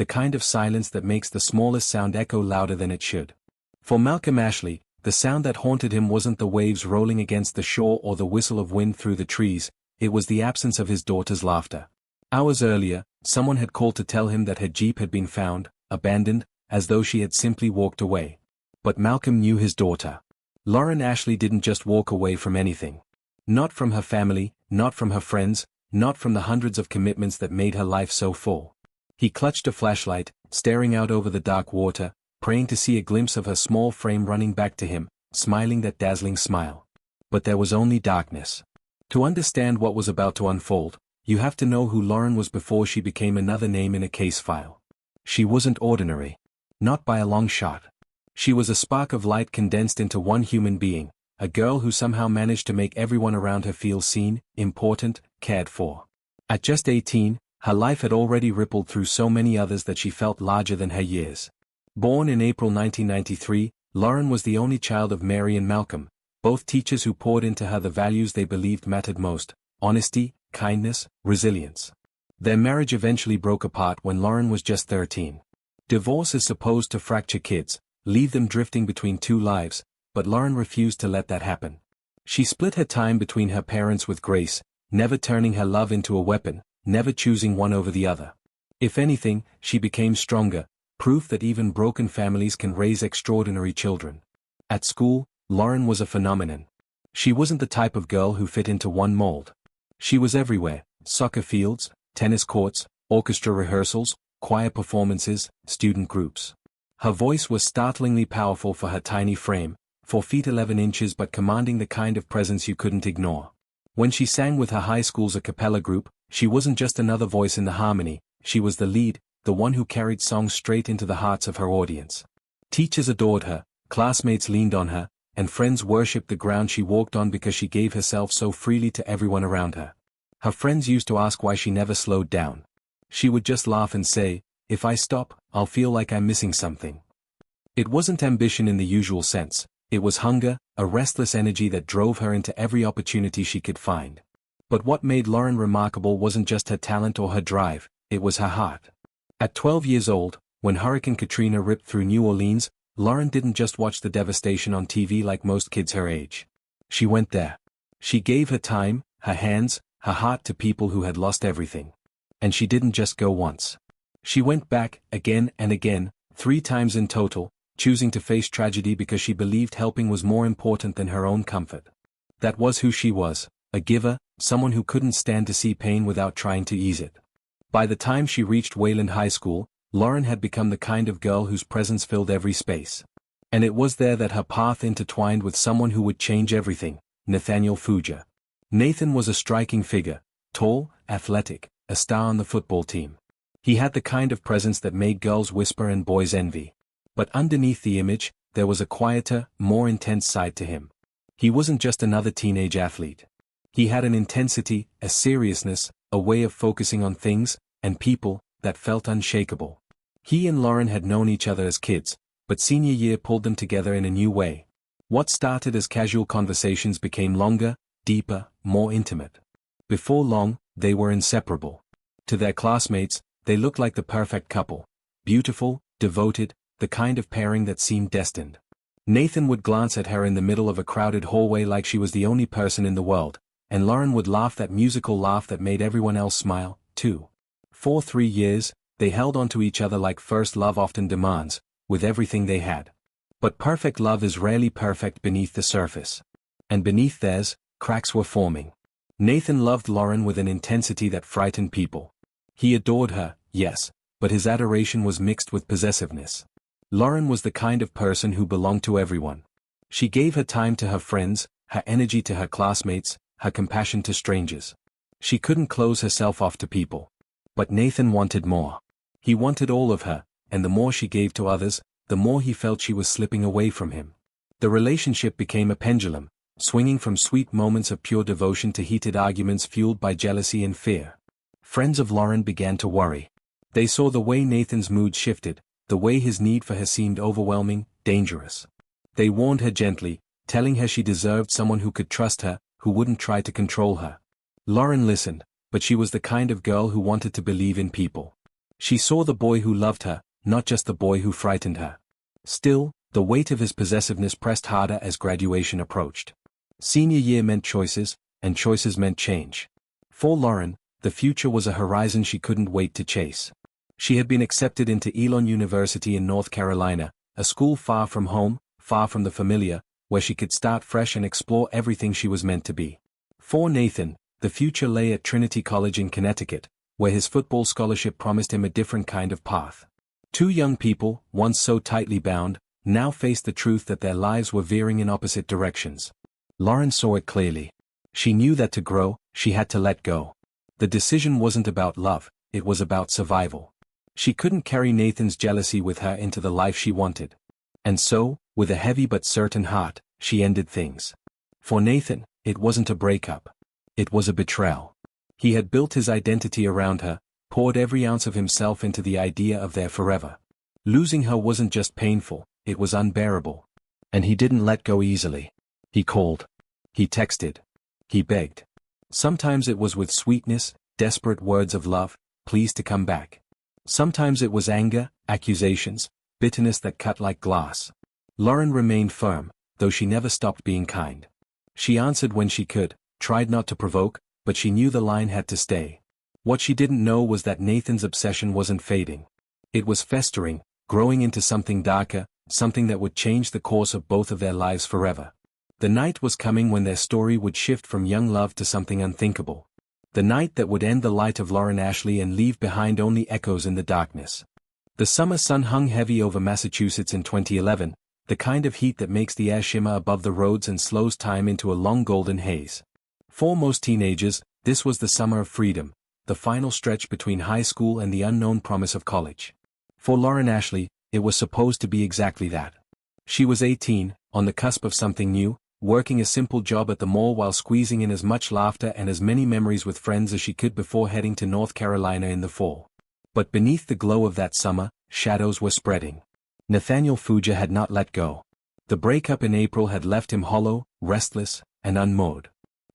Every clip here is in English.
the kind of silence that makes the smallest sound echo louder than it should. For Malcolm Ashley, the sound that haunted him wasn't the waves rolling against the shore or the whistle of wind through the trees, it was the absence of his daughter's laughter. Hours earlier, someone had called to tell him that her Jeep had been found, abandoned, as though she had simply walked away. But Malcolm knew his daughter. Lauren Ashley didn't just walk away from anything. Not from her family, not from her friends, not from the hundreds of commitments that made her life so full. He clutched a flashlight, staring out over the dark water, praying to see a glimpse of her small frame running back to him, smiling that dazzling smile. But there was only darkness. To understand what was about to unfold, you have to know who Lauren was before she became another name in a case file. She wasn't ordinary. Not by a long shot. She was a spark of light condensed into one human being, a girl who somehow managed to make everyone around her feel seen, important, cared for. At just 18, her life had already rippled through so many others that she felt larger than her years. Born in April 1993, Lauren was the only child of Mary and Malcolm, both teachers who poured into her the values they believed mattered most: honesty, kindness, resilience. Their marriage eventually broke apart when Lauren was just 13. Divorce is supposed to fracture kids, leave them drifting between two lives, but Lauren refused to let that happen. She split her time between her parents with grace, never turning her love into a weapon, never choosing one over the other. If anything, she became stronger, proof that even broken families can raise extraordinary children. At school, Lauren was a phenomenon. She wasn't the type of girl who fit into one mold. She was everywhere: soccer fields, tennis courts, orchestra rehearsals, choir performances, student groups. Her voice was startlingly powerful for her tiny frame, 4 feet 11 inches, but commanding the kind of presence you couldn't ignore. When she sang with her high school's a cappella group, she wasn't just another voice in the harmony, she was the lead, the one who carried songs straight into the hearts of her audience. Teachers adored her, classmates leaned on her, and friends worshipped the ground she walked on because she gave herself so freely to everyone around her. Her friends used to ask why she never slowed down. She would just laugh and say, "If I stop, I'll feel like I'm missing something." It wasn't ambition in the usual sense, it was hunger, a restless energy that drove her into every opportunity she could find. But what made Lauren remarkable wasn't just her talent or her drive, it was her heart. At 12 years old, when Hurricane Katrina ripped through New Orleans, Lauren didn't just watch the devastation on TV like most kids her age. She went there. She gave her time, her hands, her heart to people who had lost everything. And she didn't just go once. She went back, again and again, 3 times in total, choosing to face tragedy because she believed helping was more important than her own comfort. That was who she was, a giver, someone who couldn't stand to see pain without trying to ease it. By the time she reached Wayland High School, Lauren had become the kind of girl whose presence filled every space. And it was there that her path intertwined with someone who would change everything: Nathaniel Fugger. Nathan was a striking figure, tall, athletic, a star on the football team. He had the kind of presence that made girls whisper and boys envy. But underneath the image, there was a quieter, more intense side to him. He wasn't just another teenage athlete. He had an intensity, a seriousness, a way of focusing on things, and people, that felt unshakable. He and Lauren had known each other as kids, but senior year pulled them together in a new way. What started as casual conversations became longer, deeper, more intimate. Before long, they were inseparable. To their classmates, they looked like the perfect couple. Beautiful, devoted, the kind of pairing that seemed destined. Nathan would glance at her in the middle of a crowded hallway like she was the only person in the world, and Lauren would laugh that musical laugh that made everyone else smile, too. For 3 years, they held on to each other like first love often demands, with everything they had. But perfect love is rarely perfect beneath the surface. And beneath theirs, cracks were forming. Nathan loved Lauren with an intensity that frightened people. He adored her, yes, but his adoration was mixed with possessiveness. Lauren was the kind of person who belonged to everyone. She gave her time to her friends, her energy to her classmates, her compassion to strangers. She couldn't close herself off to people. But Nathan wanted more. He wanted all of her, and the more she gave to others, the more he felt she was slipping away from him. The relationship became a pendulum, swinging from sweet moments of pure devotion to heated arguments fueled by jealousy and fear. Friends of Lauren began to worry. They saw the way Nathan's mood shifted, the way his need for her seemed overwhelming, dangerous. They warned her gently, telling her she deserved someone who could trust her, who wouldn't try to control her. Lauren listened, but she was the kind of girl who wanted to believe in people. She saw the boy who loved her, not just the boy who frightened her. Still, the weight of his possessiveness pressed harder as graduation approached. Senior year meant choices, and choices meant change. For Lauren, the future was a horizon she couldn't wait to chase. She had been accepted into Elon University in North Carolina, a school far from home, far from the familiar, where she could start fresh and explore everything she was meant to be. For Nathan, the future lay at Trinity College in Connecticut, where his football scholarship promised him a different kind of path. Two young people, once so tightly bound, now faced the truth that their lives were veering in opposite directions. Lauren saw it clearly. She knew that to grow, she had to let go. The decision wasn't about love, it was about survival. She couldn't carry Nathan's jealousy with her into the life she wanted. And so, with a heavy but certain heart, she ended things. For Nathan, it wasn't a breakup. It was a betrayal. He had built his identity around her, poured every ounce of himself into the idea of their forever. Losing her wasn't just painful, it was unbearable. And he didn't let go easily. He called. He texted. He begged. Sometimes it was with sweetness, desperate words of love, please to come back. Sometimes it was anger, accusations, bitterness that cut like glass. Lauren remained firm, though she never stopped being kind. She answered when she could, tried not to provoke, but she knew the line had to stay. What she didn't know was that Nathan's obsession wasn't fading. It was festering, growing into something darker, something that would change the course of both of their lives forever. The night was coming when their story would shift from young love to something unthinkable. The night that would end the light of Lauren Ashley and leave behind only echoes in the darkness. The summer sun hung heavy over Massachusetts in 2011, the kind of heat that makes the air shimmer above the roads and slows time into a long golden haze. For most teenagers, this was the summer of freedom, the final stretch between high school and the unknown promise of college. For Lauren Ashley, it was supposed to be exactly that. She was 18, on the cusp of something new, working a simple job at the mall while squeezing in as much laughter and as many memories with friends as she could before heading to North Carolina in the fall. But beneath the glow of that summer, shadows were spreading. Nathaniel Fuja had not let go. The breakup in April had left him hollow, restless, and unmoored.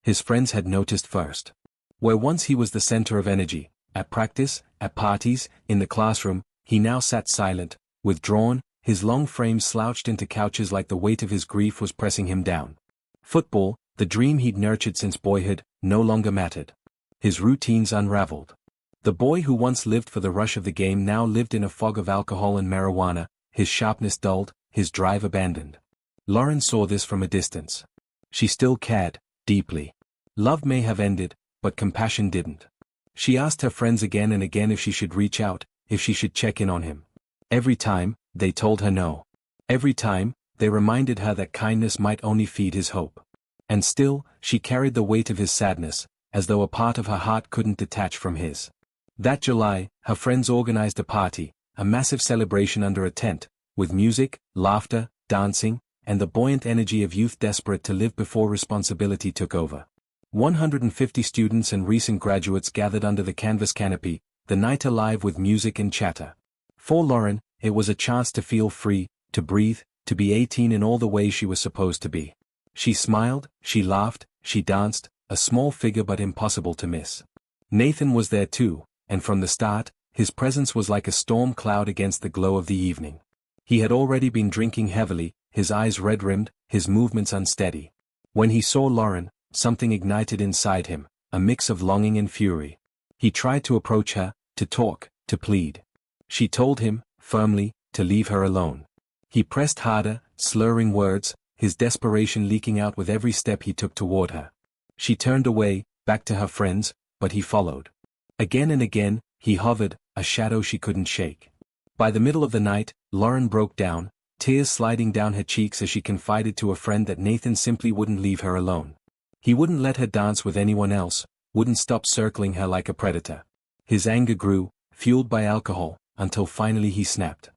His friends had noticed first. Where once he was the center of energy, at practice, at parties, in the classroom, he now sat silent, withdrawn, his long frame slouched into couches like the weight of his grief was pressing him down. Football, the dream he'd nurtured since boyhood, no longer mattered. His routines unraveled. The boy who once lived for the rush of the game now lived in a fog of alcohol and marijuana, his sharpness dulled, his drive abandoned. Lauren saw this from a distance. She still cared, deeply. Love may have ended, but compassion didn't. She asked her friends again and again if she should reach out, if she should check in on him. Every time, they told her no. Every time, they reminded her that kindness might only feed his hope. And still, she carried the weight of his sadness, as though a part of her heart couldn't detach from his. That July, her friends organized a party, a massive celebration under a tent, with music, laughter, dancing, and the buoyant energy of youth desperate to live before responsibility took over. 150 students and recent graduates gathered under the canvas canopy, the night alive with music and chatter. For Lauren, it was a chance to feel free, to breathe, to be 18 in all the ways she was supposed to be. She smiled, she laughed, she danced, a small figure but impossible to miss. Nathan was there too, and from the start, his presence was like a storm cloud against the glow of the evening. He had already been drinking heavily, his eyes red-rimmed, his movements unsteady. When he saw Lauren, something ignited inside him, a mix of longing and fury. He tried to approach her, to talk, to plead. She told him, firmly, to leave her alone. He pressed harder, slurring words, his desperation leaking out with every step he took toward her. She turned away, back to her friends, but he followed. Again and again, he hovered, a shadow she couldn't shake. By the middle of the night, Lauren broke down, tears sliding down her cheeks as she confided to a friend that Nathan simply wouldn't leave her alone. He wouldn't let her dance with anyone else, wouldn't stop circling her like a predator. His anger grew, fueled by alcohol, until finally he snapped.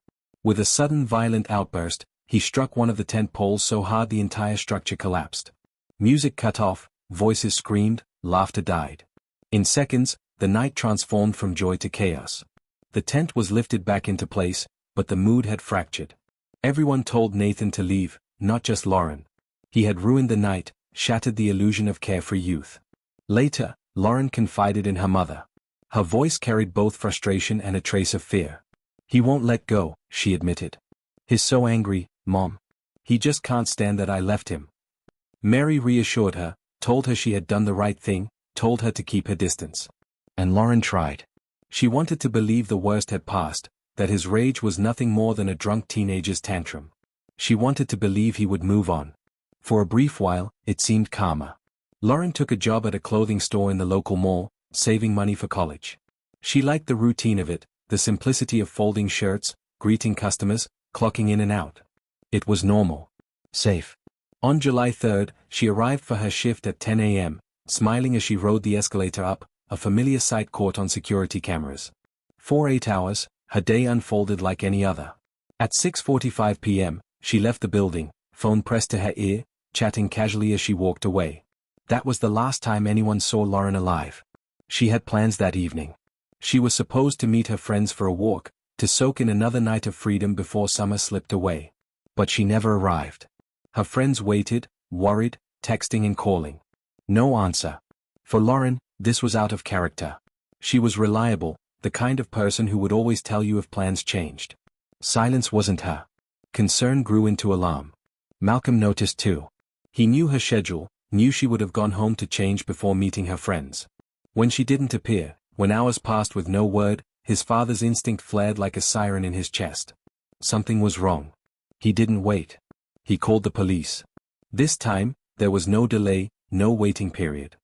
With a sudden violent outburst, he struck one of the tent poles so hard the entire structure collapsed. Music cut off, voices screamed, laughter died. In seconds, the night transformed from joy to chaos. The tent was lifted back into place, but the mood had fractured. Everyone told Nathan to leave, not just Lauren. He had ruined the night, shattered the illusion of carefree youth. Later, Lauren confided in her mother. Her voice carried both frustration and a trace of fear. "He won't let go," she admitted. "He's so angry, Mom. He just can't stand that I left him." Mary reassured her, told her she had done the right thing, told her to keep her distance. And Lauren tried. She wanted to believe the worst had passed, that his rage was nothing more than a drunk teenager's tantrum. She wanted to believe he would move on. For a brief while, it seemed calmer. Lauren took a job at a clothing store in the local mall, saving money for college. She liked the routine of it, the simplicity of folding shirts, greeting customers, clocking in and out. It was normal. Safe. On July 3rd, she arrived for her shift at 10 a.m., smiling as she rode the escalator up, a familiar sight caught on security cameras. For 8 hours, her day unfolded like any other. At 6:45 p.m., she left the building, phone pressed to her ear, chatting casually as she walked away. That was the last time anyone saw Lauren alive. She had plans that evening. She was supposed to meet her friends for a walk, to soak in another night of freedom before summer slipped away. But she never arrived. Her friends waited, worried, texting and calling. No answer. For Lauren, this was out of character. She was reliable, the kind of person who would always tell you if plans changed. Silence wasn't her. Concern grew into alarm. Malcolm noticed too. He knew her schedule, knew she would have gone home to change before meeting her friends. When she didn't appear, when hours passed with no word, his father's instinct flared like a siren in his chest. Something was wrong. He didn't wait. He called the police. This time, there was no delay, no waiting period.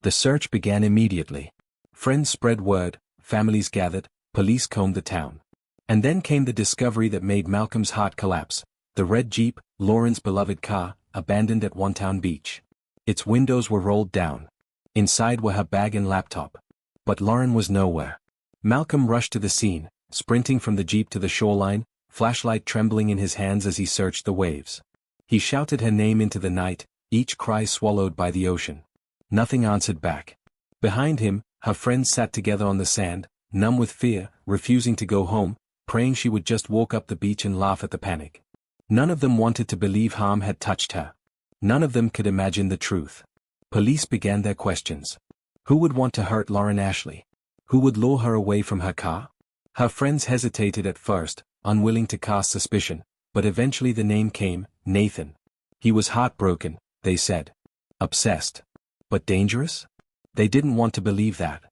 The search began immediately. Friends spread word, families gathered, police combed the town. And then came the discovery that made Malcolm's heart collapse. The red Jeep, Lauren's beloved car, abandoned at One Town Beach. Its windows were rolled down. Inside were her bag and laptop. But Lauren was nowhere. Malcolm rushed to the scene, sprinting from the Jeep to the shoreline, flashlight trembling in his hands as he searched the waves. He shouted her name into the night, each cry swallowed by the ocean. Nothing answered back. Behind him, her friends sat together on the sand, numb with fear, refusing to go home, praying she would just walk up the beach and laugh at the panic. None of them wanted to believe harm had touched her. None of them could imagine the truth. Police began their questions. Who would want to hurt Lauren Ashley? Who would lure her away from her car? Her friends hesitated at first, unwilling to cast suspicion, but eventually the name came, Nathan. He was heartbroken, they said. Obsessed. But dangerous? They didn't want to believe that.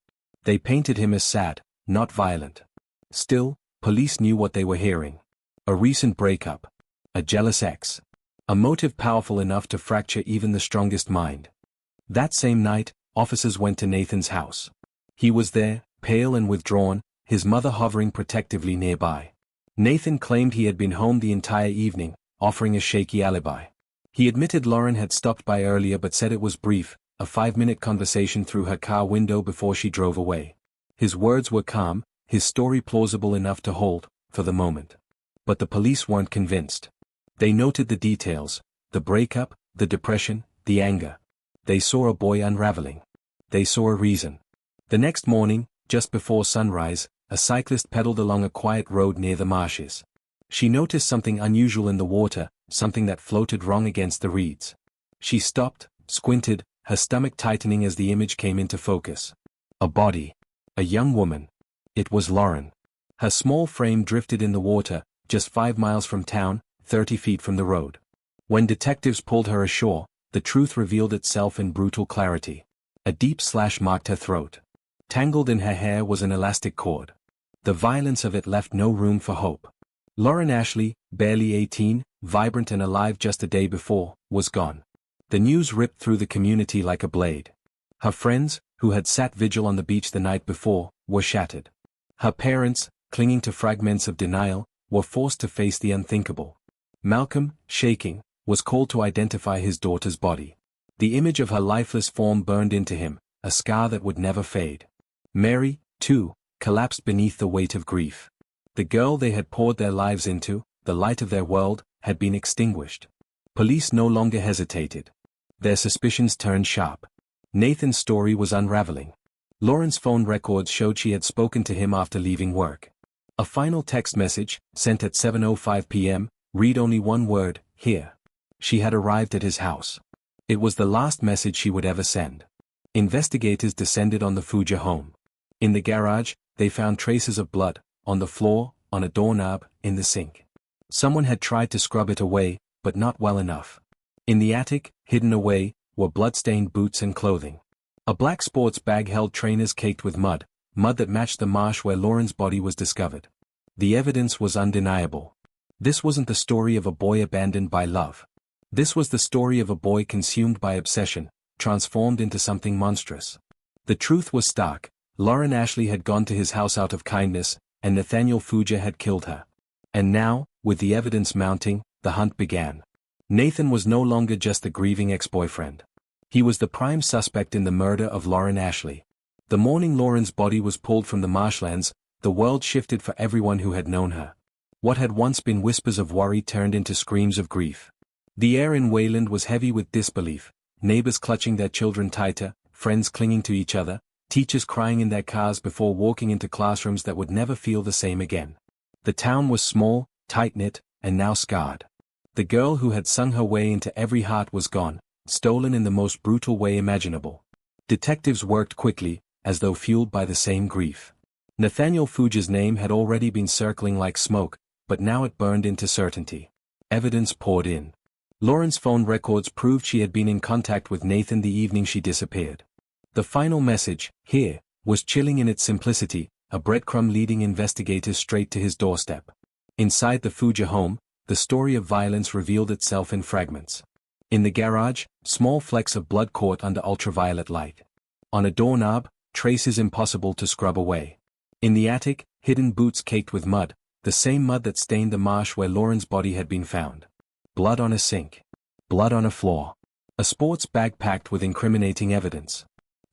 They painted him as sad, not violent. Still, police knew what they were hearing. A recent breakup. A jealous ex. A motive powerful enough to fracture even the strongest mind. That same night, officers went to Nathan's house. He was there, pale and withdrawn, his mother hovering protectively nearby. Nathan claimed he had been home the entire evening, offering a shaky alibi. He admitted Lauren had stopped by earlier but said it was brief, a 5-minute conversation through her car window before she drove away. His words were calm, his story plausible enough to hold, for the moment. But the police weren't convinced. They noted the details, the breakup, the depression, the anger. They saw a boy unraveling. They saw a reason. The next morning, just before sunrise, a cyclist pedaled along a quiet road near the marshes. She noticed something unusual in the water, something that floated wrong against the reeds. She stopped, squinted, her stomach tightening as the image came into focus. A body. A young woman. It was Lauren. Her small frame drifted in the water, just 5 miles from town, 30 feet from the road. When detectives pulled her ashore, the truth revealed itself in brutal clarity. A deep slash marked her throat. Tangled in her hair was an elastic cord. The violence of it left no room for hope. Lauren Ashley, barely 18, vibrant and alive just a day before, was gone. The news ripped through the community like a blade. Her friends, who had sat vigil on the beach the night before, were shattered. Her parents, clinging to fragments of denial, were forced to face the unthinkable. Malcolm, shaking, was called to identify his daughter's body. The image of her lifeless form burned into him, a scar that would never fade. Mary, too, collapsed beneath the weight of grief. The girl they had poured their lives into, the light of their world, had been extinguished. Police no longer hesitated. Their suspicions turned sharp. Nathan's story was unraveling. Lauren's phone records showed she had spoken to him after leaving work. A final text message, sent at 7:05 p.m., read only one word, here. She had arrived at his house. It was the last message she would ever send. Investigators descended on the Fuja home. In the garage, they found traces of blood, on the floor, on a doorknob, in the sink. Someone had tried to scrub it away, but not well enough. In the attic, hidden away, were blood-stained boots and clothing. A black sports bag held trainers caked with mud that matched the marsh where Lauren's body was discovered. The evidence was undeniable. This wasn't the story of a boy abandoned by love. This was the story of a boy consumed by obsession, transformed into something monstrous. The truth was stark. Lauren Ashley had gone to his house out of kindness, and Nathaniel Fuja had killed her. And now, with the evidence mounting, the hunt began. Nathan was no longer just the grieving ex-boyfriend. He was the prime suspect in the murder of Lauren Ashley. The morning Lauren's body was pulled from the marshlands, the world shifted for everyone who had known her. What had once been whispers of worry turned into screams of grief. The air in Wayland was heavy with disbelief, neighbors clutching their children tighter, friends clinging to each other, teachers crying in their cars before walking into classrooms that would never feel the same again. The town was small, tight-knit, and now scarred. The girl who had sung her way into every heart was gone, stolen in the most brutal way imaginable. Detectives worked quickly, as though fueled by the same grief. Nathaniel Fuja's name had already been circling like smoke, but now it burned into certainty. Evidence poured in. Lauren's phone records proved she had been in contact with Nathan the evening she disappeared. The final message, here, was chilling in its simplicity, a breadcrumb leading investigators straight to his doorstep. Inside the Fuja home, the story of violence revealed itself in fragments. In the garage, small flecks of blood caught under ultraviolet light. On a doorknob, traces impossible to scrub away. In the attic, hidden boots caked with mud, the same mud that stained the marsh where Lauren's body had been found. Blood on a sink. Blood on a floor. A sports bag packed with incriminating evidence.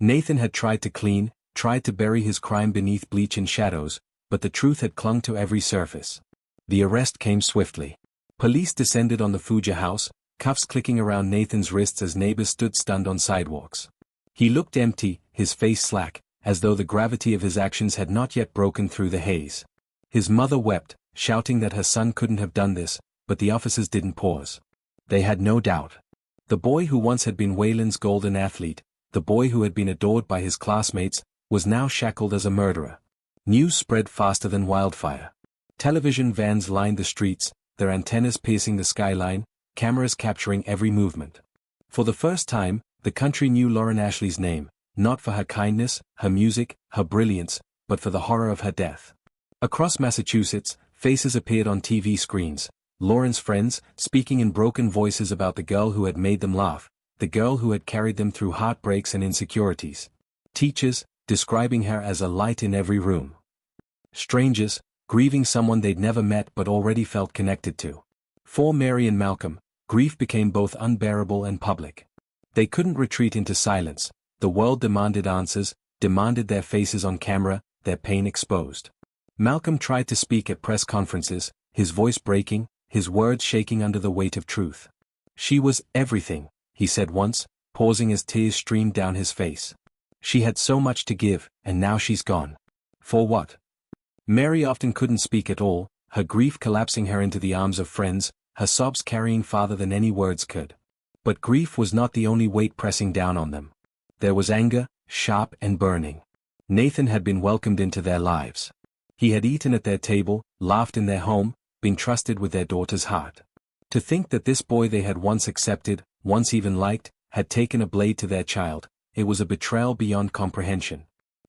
Nathan had tried to clean, tried to bury his crime beneath bleach and shadows, but the truth had clung to every surface. The arrest came swiftly. Police descended on the Fuja house, cuffs clicking around Nathan's wrists as neighbors stood stunned on sidewalks. He looked empty, his face slack, as though the gravity of his actions had not yet broken through the haze. His mother wept, shouting that her son couldn't have done this, but the officers didn't pause. They had no doubt. The boy who once had been Wayland's golden athlete, the boy who had been adored by his classmates, was now shackled as a murderer. News spread faster than wildfire. Television vans lined the streets, their antennas piercing the skyline, cameras capturing every movement. For the first time, the country knew Lauren Ashley's name, not for her kindness, her music, her brilliance, but for the horror of her death. Across Massachusetts, faces appeared on TV screens, Lauren's friends, speaking in broken voices about the girl who had made them laugh, the girl who had carried them through heartbreaks and insecurities. Teachers, describing her as a light in every room. Strangers, grieving someone they'd never met but already felt connected to. For Mary and Malcolm, grief became both unbearable and public. They couldn't retreat into silence, the world demanded answers, demanded their faces on camera, their pain exposed. Malcolm tried to speak at press conferences, his voice breaking, his words shaking under the weight of truth. She was everything, he said once, pausing as tears streamed down his face. She had so much to give, and now she's gone. For what? Mary often couldn't speak at all, her grief collapsing her into the arms of friends, her sobs carrying farther than any words could. But grief was not the only weight pressing down on them. There was anger, sharp and burning. Nathan had been welcomed into their lives. He had eaten at their table, laughed in their home, been trusted with their daughter's heart. To think that this boy they had once accepted, once even liked, had taken a blade to their child, it was a betrayal beyond comprehension.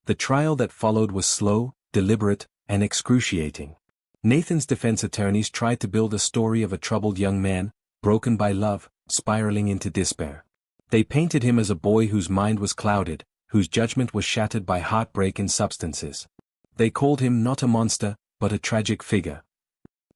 The trial that followed was slow, deliberate, and excruciating. Nathan's defense attorneys tried to build a story of a troubled young man, broken by love, spiraling into despair. They painted him as a boy whose mind was clouded, whose judgment was shattered by heartbreak and substances. They called him not a monster, but a tragic figure.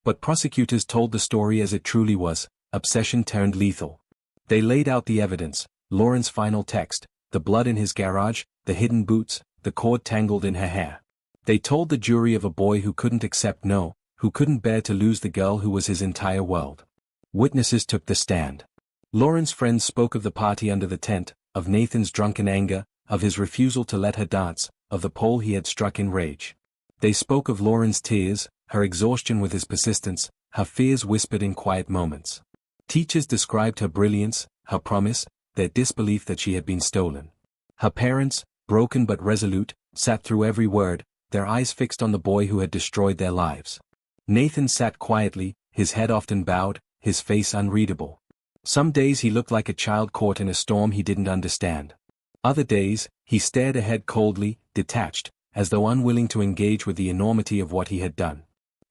But prosecutors told the story as it truly was, obsession turned lethal. They laid out the evidence, Lauren's final text, the blood in his garage, the hidden boots, the cord tangled in her hair. They told the jury of a boy who couldn't accept no, who couldn't bear to lose the girl who was his entire world. Witnesses took the stand. Lauren's friends spoke of the party under the tent, of Nathan's drunken anger, of his refusal to let her dance, of the pole he had struck in rage. They spoke of Lauren's tears, her exhaustion with his persistence, her fears whispered in quiet moments. Teachers described her brilliance, her promise, their disbelief that she had been stolen. Her parents, broken but resolute, sat through every word, their eyes fixed on the boy who had destroyed their lives. Nathan sat quietly, his head often bowed, his face unreadable. Some days he looked like a child caught in a storm he didn't understand. Other days, he stared ahead coldly, detached, as though unwilling to engage with the enormity of what he had done.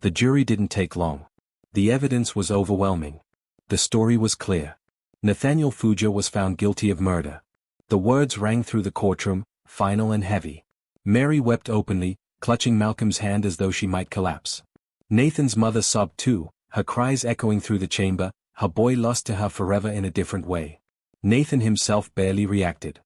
The jury didn't take long. The evidence was overwhelming. The story was clear. Nathaniel Fugger was found guilty of murder. The words rang through the courtroom, final and heavy. Mary wept openly, clutching Malcolm's hand as though she might collapse. Nathan's mother sobbed too, her cries echoing through the chamber, her boy lost to her forever in a different way. Nathan himself barely reacted.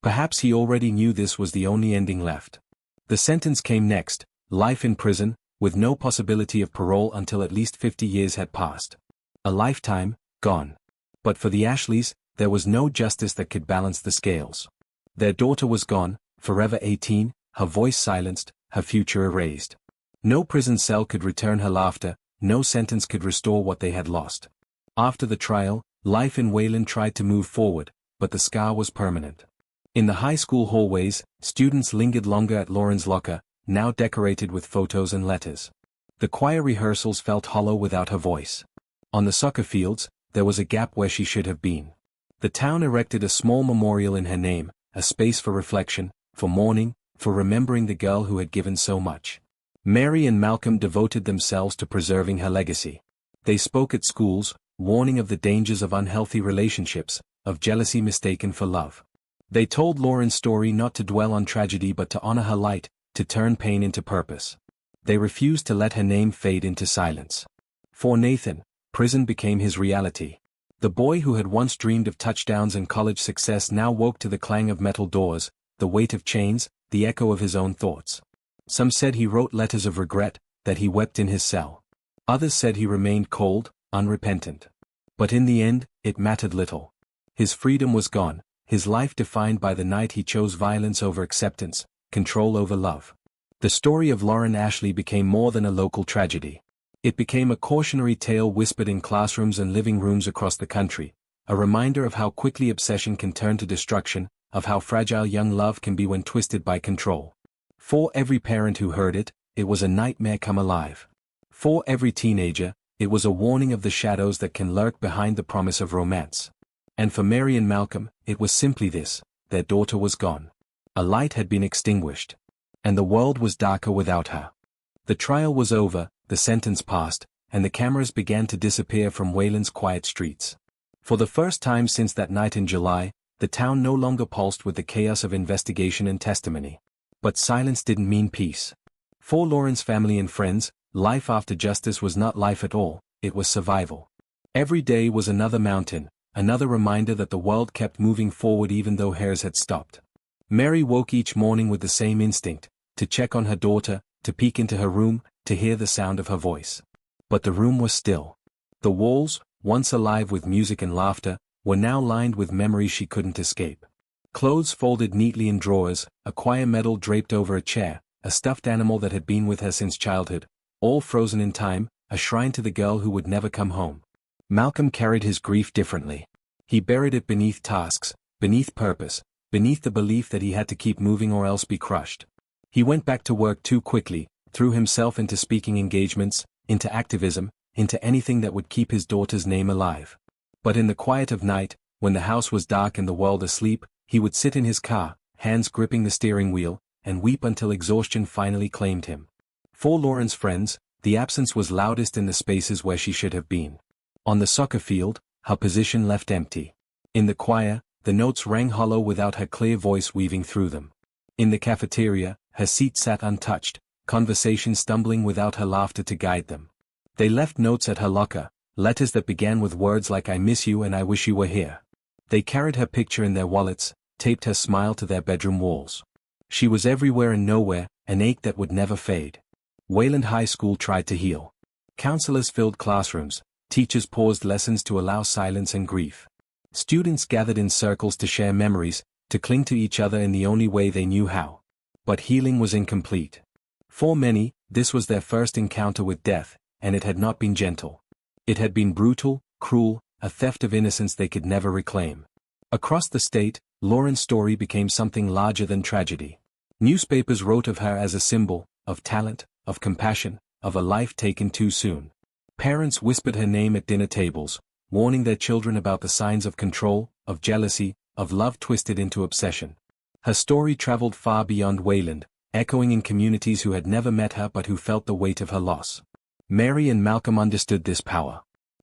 Perhaps he already knew this was the only ending left. The sentence came next, life in prison, with no possibility of parole until at least 50 years had passed. A lifetime, gone. But for the Ashleys, there was no justice that could balance the scales. Their daughter was gone, forever 18, her voice silenced, her future erased. No prison cell could return her laughter, no sentence could restore what they had lost. After the trial, life in Wayland tried to move forward, but the scar was permanent. In the high school hallways, students lingered longer at Lauren's locker, now decorated with photos and letters. The choir rehearsals felt hollow without her voice. On the soccer fields, there was a gap where she should have been. The town erected a small memorial in her name, a space for reflection, for mourning, for remembering the girl who had given so much. Mary and Malcolm devoted themselves to preserving her legacy. They spoke at schools, warning of the dangers of unhealthy relationships, of jealousy mistaken for love. They told Lauren's story not to dwell on tragedy but to honor her light, to turn pain into purpose. They refused to let her name fade into silence. For Nathan, prison became his reality. The boy who had once dreamed of touchdowns and college success now woke to the clang of metal doors, the weight of chains, the echo of his own thoughts. Some said he wrote letters of regret, that he wept in his cell. Others said he remained cold, unrepentant. But in the end, it mattered little. His freedom was gone, his life defined by the night he chose violence over acceptance, control over love. The story of Lauren Ashley became more than a local tragedy. It became a cautionary tale whispered in classrooms and living rooms across the country, a reminder of how quickly obsession can turn to destruction, of how fragile young love can be when twisted by control. For every parent who heard it, it was a nightmare come alive. For every teenager, it was a warning of the shadows that can lurk behind the promise of romance. And for Mary and Malcolm, it was simply this: their daughter was gone. A light had been extinguished. And the world was darker without her. The trial was over, the sentence passed, and the cameras began to disappear from Wayland's quiet streets. For the first time since that night in July, the town no longer pulsed with the chaos of investigation and testimony. But silence didn't mean peace. For Lauren's family and friends, life after justice was not life at all, it was survival. Every day was another mountain, another reminder that the world kept moving forward even though hers had stopped. Mary woke each morning with the same instinct, to check on her daughter, to peek into her room, to hear the sound of her voice. But the room was still. The walls, once alive with music and laughter, were now lined with memories she couldn't escape. Clothes folded neatly in drawers, a choir medal draped over a chair, a stuffed animal that had been with her since childhood, all frozen in time, a shrine to the girl who would never come home. Malcolm carried his grief differently. He buried it beneath tasks, beneath purpose, beneath the belief that he had to keep moving or else be crushed. He went back to work too quickly, threw himself into speaking engagements, into activism, into anything that would keep his daughter's name alive. But in the quiet of night, when the house was dark and the world asleep, he would sit in his car, hands gripping the steering wheel, and weep until exhaustion finally claimed him. For Lauren's friends, the absence was loudest in the spaces where she should have been. On the soccer field, her position left empty. In the choir, the notes rang hollow without her clear voice weaving through them. In the cafeteria, her seat sat untouched, conversation stumbling without her laughter to guide them. They left notes at her locker, letters that began with words like "I miss you" and "I wish you were here." They carried her picture in their wallets, taped her smile to their bedroom walls. She was everywhere and nowhere, an ache that would never fade. Wayland High School tried to heal. Counselors filled classrooms, teachers paused lessons to allow silence and grief. Students gathered in circles to share memories, to cling to each other in the only way they knew how. But healing was incomplete. For many, this was their first encounter with death, and it had not been gentle. It had been brutal, cruel, a theft of innocence they could never reclaim. Across the state, Lauren's story became something larger than tragedy. Newspapers wrote of her as a symbol of talent, of compassion, of a life taken too soon. Parents whispered her name at dinner tables, warning their children about the signs of control, of jealousy, of love twisted into obsession. Her story traveled far beyond Wayland, echoing in communities who had never met her but who felt the weight of her loss. Mary and Malcolm understood this power.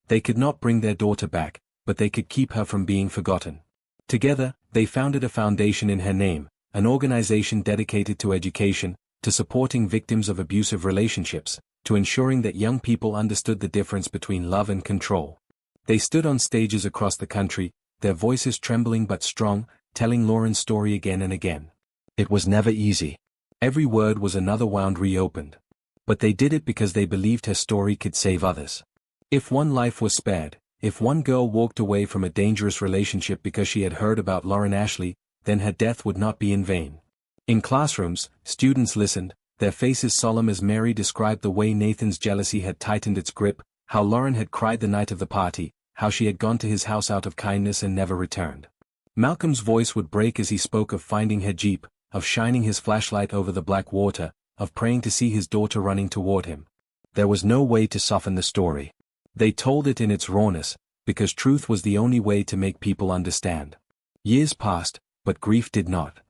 They could not bring their daughter back, but they could keep her from being forgotten. Together, they founded a foundation in her name, an organization dedicated to education, to supporting victims of abusive relationships, to ensuring that young people understood the difference between love and control. They stood on stages across the country, their voices trembling but strong, telling Lauren's story again and again. It was never easy. Every word was another wound reopened. But they did it because they believed her story could save others. If one life was spared, if one girl walked away from a dangerous relationship because she had heard about Lauren Ashley, then her death would not be in vain. In classrooms, students listened, their faces solemn as Mary described the way Nathan's jealousy had tightened its grip, how Lauren had cried the night of the party, how she had gone to his house out of kindness and never returned. Malcolm's voice would break as he spoke of finding her Jeep, of shining his flashlight over the black water, of praying to see his daughter running toward him. There was no way to soften the story. They told it in its rawness, because truth was the only way to make people understand. Years passed, but grief did not.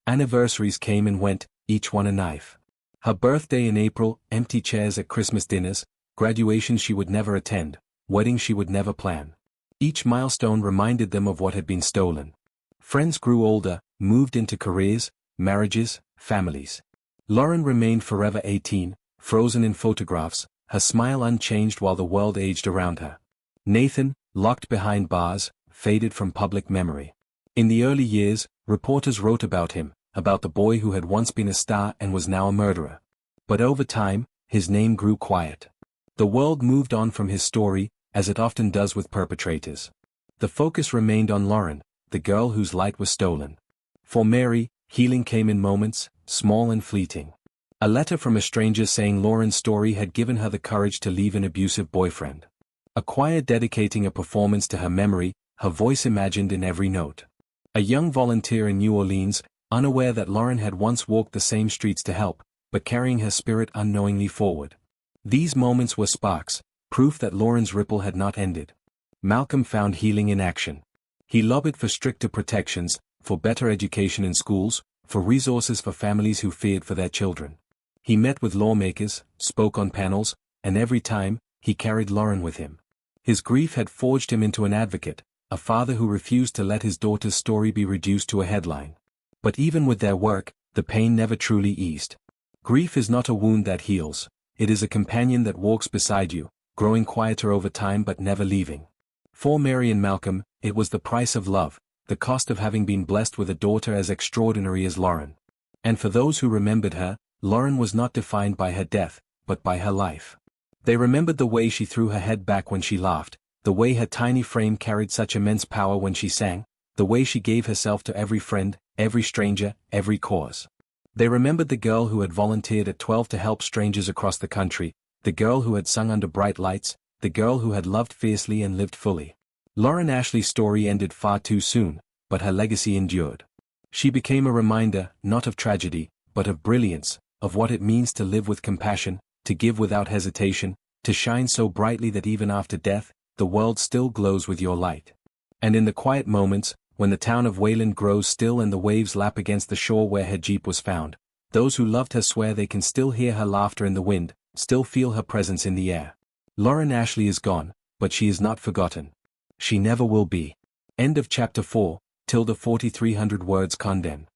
Anniversaries came and went, each one a knife. Her birthday in April, empty chairs at Christmas dinners, graduations she would never attend, weddings she would never plan. Each milestone reminded them of what had been stolen. Friends grew older, moved into careers, marriages, families. Lauren remained forever 18, frozen in photographs, her smile unchanged while the world aged around her. Nathan, locked behind bars, faded from public memory. In the early years, reporters wrote about him, about the boy who had once been a star and was now a murderer. But over time, his name grew quiet. The world moved on from his story, as it often does with perpetrators. The focus remained on Lauren, the girl whose light was stolen. For Mary, healing came in moments, small and fleeting. A letter from a stranger saying Lauren's story had given her the courage to leave an abusive boyfriend. A choir dedicating a performance to her memory, her voice imagined in every note. A young volunteer in New Orleans, unaware that Lauren had once walked the same streets to help, but carrying her spirit unknowingly forward. These moments were sparks, proof that Lauren's ripple had not ended. Malcolm found healing in action. He lobbied for stricter protections, for better education in schools, for resources for families who feared for their children. He met with lawmakers, spoke on panels, and every time, he carried Lauren with him. His grief had forged him into an advocate, a father who refused to let his daughter's story be reduced to a headline. But even with their work, the pain never truly eased. Grief is not a wound that heals, it is a companion that walks beside you, growing quieter over time but never leaving. For Mary and Malcolm, it was the price of love, the cost of having been blessed with a daughter as extraordinary as Lauren. And for those who remembered her, Lauren was not defined by her death, but by her life. They remembered the way she threw her head back when she laughed, the way her tiny frame carried such immense power when she sang, the way she gave herself to every friend, every stranger, every cause. They remembered the girl who had volunteered at 12 to help strangers across the country, the girl who had sung under bright lights, the girl who had loved fiercely and lived fully. Lauren Ashley's story ended far too soon, but her legacy endured. She became a reminder, not of tragedy, but of brilliance, of what it means to live with compassion, to give without hesitation, to shine so brightly that even after death, the world still glows with your light. And in the quiet moments, when the town of Wayland grows still and the waves lap against the shore where her Jeep was found, those who loved her swear they can still hear her laughter in the wind, still feel her presence in the air. Lauren Ashley is gone, but she is not forgotten. She never will be. End of chapter 4, 4300 words condemned.